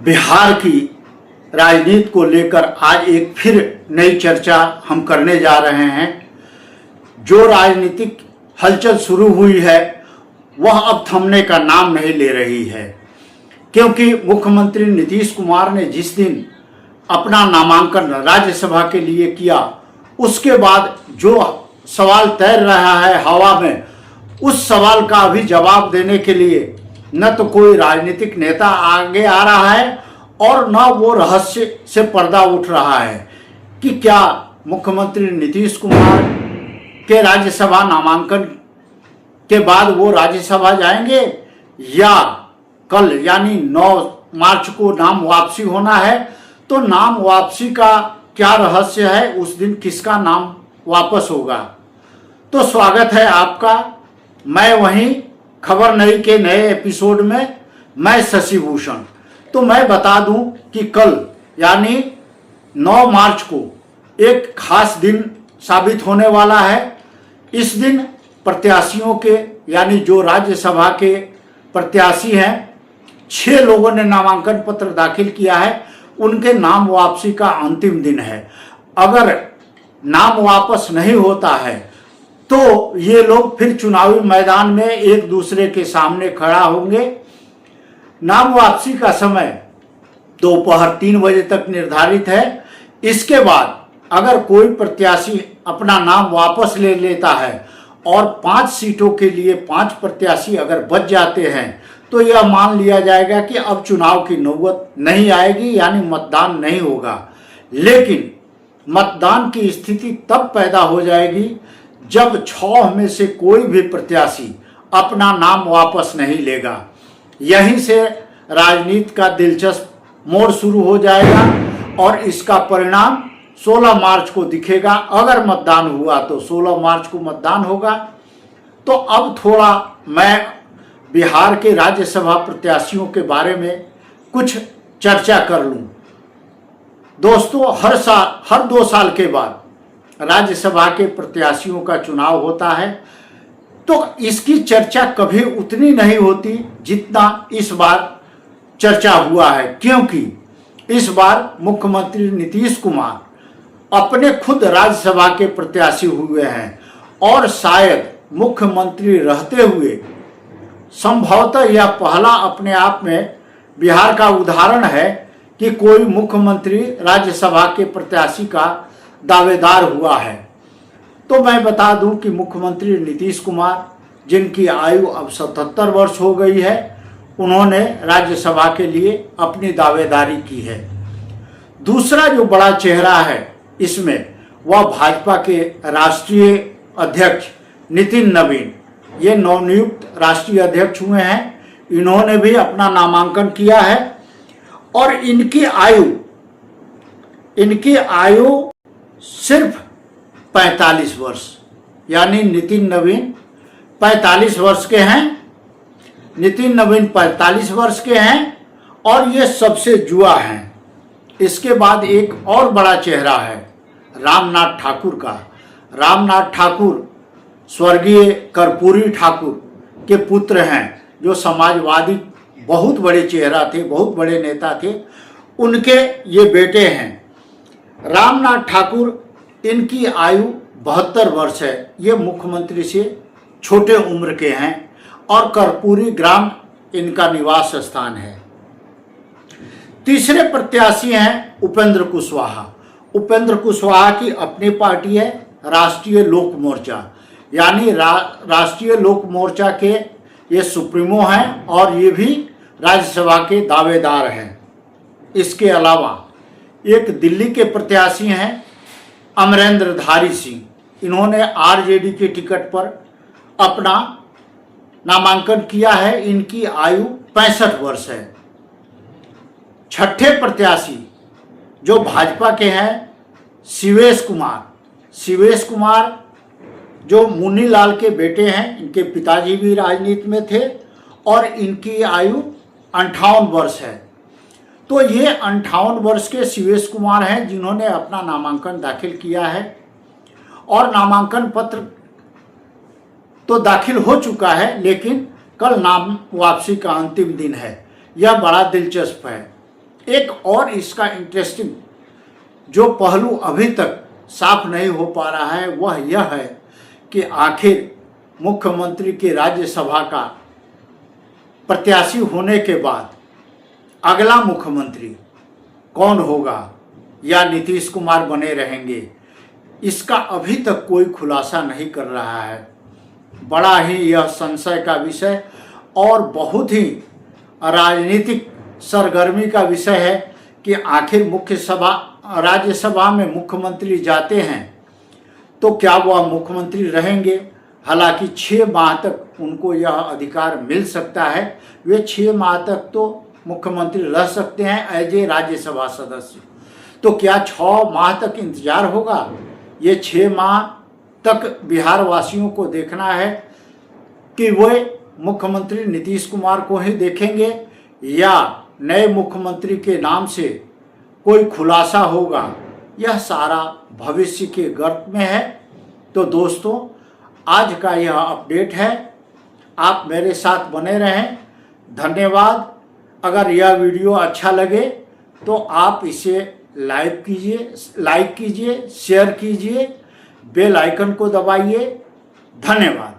बिहार की राजनीति को लेकर आज एक फिर नई चर्चा हम करने जा रहे हैं। जो राजनीतिक हलचल शुरू हुई है वह अब थमने का नाम नहीं ले रही है, क्योंकि मुख्यमंत्री नीतीश कुमार ने जिस दिन अपना नामांकन राज्यसभा के लिए किया, उसके बाद जो सवाल तैर रहा है हवा में, उस सवाल का अभी जवाब देने के लिए न तो कोई राजनीतिक नेता आगे आ रहा है और न वो रहस्य से पर्दा उठ रहा है कि क्या मुख्यमंत्री नीतीश कुमार के राज्यसभा नामांकन के बाद वो राज्यसभा जाएंगे या कल यानी 9 मार्च को नाम वापसी होना है। तो नाम वापसी का क्या रहस्य है, उस दिन किसका नाम वापस होगा। तो स्वागत है आपका, मैं वहीं खबर नई के नए एपिसोड में, मैं शशि भूषण। तो मैं बता दूं कि कल यानी 9 मार्च को एक खास दिन साबित होने वाला है। इस दिन प्रत्याशियों के यानी जो राज्यसभा के प्रत्याशी हैं, 6 लोगों ने नामांकन पत्र दाखिल किया है, उनके नाम वापसी का अंतिम दिन है। अगर नाम वापस नहीं होता है तो ये लोग फिर चुनावी मैदान में एक दूसरे के सामने खड़ा होंगे। नाम वापसी का समय दोपहर 3 बजे तक निर्धारित है। इसके बाद अगर कोई प्रत्याशी अपना नाम वापस ले लेता है और 5 सीटों के लिए 5 प्रत्याशी अगर बच जाते हैं तो यह मान लिया जाएगा कि अब चुनाव की नौबत नहीं आएगी, यानी मतदान नहीं होगा। लेकिन मतदान की स्थिति तब पैदा हो जाएगी जब 6 में से कोई भी प्रत्याशी अपना नाम वापस नहीं लेगा। यहीं से राजनीति का दिलचस्प मोड़ शुरू हो जाएगा और इसका परिणाम 16 मार्च को दिखेगा। अगर मतदान हुआ तो 16 मार्च को मतदान होगा। तो अब थोड़ा मैं बिहार के राज्यसभा प्रत्याशियों के बारे में कुछ चर्चा कर लूं। दोस्तों, हर 2 साल के बाद राज्यसभा के प्रत्याशियों का चुनाव होता है, तो इसकी चर्चा कभी उतनी नहीं होती जितना इस बार चर्चा हुआ है, क्योंकि इस बार मुख्यमंत्री नीतीश कुमार अपने खुद राज्यसभा के प्रत्याशी हुए हैं और शायद मुख्यमंत्री रहते हुए संभवतः यह पहला अपने आप में बिहार का उदाहरण है कि कोई मुख्यमंत्री राज्यसभा के प्रत्याशी का दावेदार हुआ है। तो मैं बता दूं कि मुख्यमंत्री नीतीश कुमार, जिनकी आयु अब 77 वर्ष हो गई है, उन्होंने राज्यसभा के लिए अपनी दावेदारी की है। दूसरा जो बड़ा चेहरा है इसमें, वह भाजपा के राष्ट्रीय अध्यक्ष नितिन नवीन, ये नवनियुक्त राष्ट्रीय अध्यक्ष हुए हैं। इन्होंने भी अपना नामांकन किया है और इनकी आयु सिर्फ 45 वर्ष, यानी नितिन नवीन 45 वर्ष के हैं। नितिन नवीन 45 वर्ष के हैं और ये सबसे जुआ हैं। इसके बाद एक और बड़ा चेहरा है रामनाथ ठाकुर का। रामनाथ ठाकुर स्वर्गीय कर्पूरी ठाकुर के पुत्र हैं, जो समाजवादी बहुत बड़े चेहरा थे, बहुत बड़े नेता थे। उनके ये बेटे हैं। रामनाथ ठाकुर, इनकी आयु 72 वर्ष है। ये मुख्यमंत्री से छोटे उम्र के हैं और कर्पूरी ग्राम इनका निवास स्थान है। तीसरे प्रत्याशी हैं उपेंद्र कुशवाहा। उपेंद्र कुशवाहा की अपनी पार्टी है राष्ट्रीय लोक मोर्चा, यानी राष्ट्रीय लोक मोर्चा के ये सुप्रीमो हैं और ये भी राज्यसभा के दावेदार हैं। इसके अलावा एक दिल्ली के प्रत्याशी हैं अमरेंद्रधारी सिंह। इन्होंने आरजेडी के टिकट पर अपना नामांकन किया है। इनकी आयु 65 वर्ष है। छठे प्रत्याशी जो भाजपा के हैं शिवेश कुमार। शिवेश कुमार जो मुन्नीलाल के बेटे हैं, इनके पिताजी भी राजनीति में थे और इनकी आयु 58 वर्ष है। तो ये 58 वर्ष के शिवेश कुमार हैं जिन्होंने अपना नामांकन दाखिल किया है और नामांकन पत्र तो दाखिल हो चुका है, लेकिन कल नाम वापसी का अंतिम दिन है। यह बड़ा दिलचस्प है। एक और इसका इंटरेस्टिंग जो पहलू अभी तक साफ नहीं हो पा रहा है वह यह है कि आखिर मुख्यमंत्री की राज्यसभा का प्रत्याशी होने के बाद अगला मुख्यमंत्री कौन होगा या नीतीश कुमार बने रहेंगे, इसका अभी तक कोई खुलासा नहीं कर रहा है। बड़ा ही यह संशय का विषय और बहुत ही राजनीतिक सरगर्मी का विषय है कि आखिर राज्यसभा में मुख्यमंत्री जाते हैं तो क्या वह मुख्यमंत्री रहेंगे। हालांकि 6 माह तक उनको यह अधिकार मिल सकता है, वे 6 माह तक तो मुख्यमंत्री रह सकते हैं एज ए राज्यसभा सदस्य। तो क्या 6 माह तक इंतजार होगा? ये 6 माह तक बिहार वासियों को देखना है कि वे मुख्यमंत्री नीतीश कुमार को ही देखेंगे या नए मुख्यमंत्री के नाम से कोई खुलासा होगा। यह सारा भविष्य के गर्त में है। तो दोस्तों, आज का यह अपडेट है, आप मेरे साथ बने रहें। धन्यवाद। अगर यह वीडियो अच्छा लगे तो आप इसे लाइक कीजिए, शेयर कीजिए, बेल आइकन को दबाइए। धन्यवाद।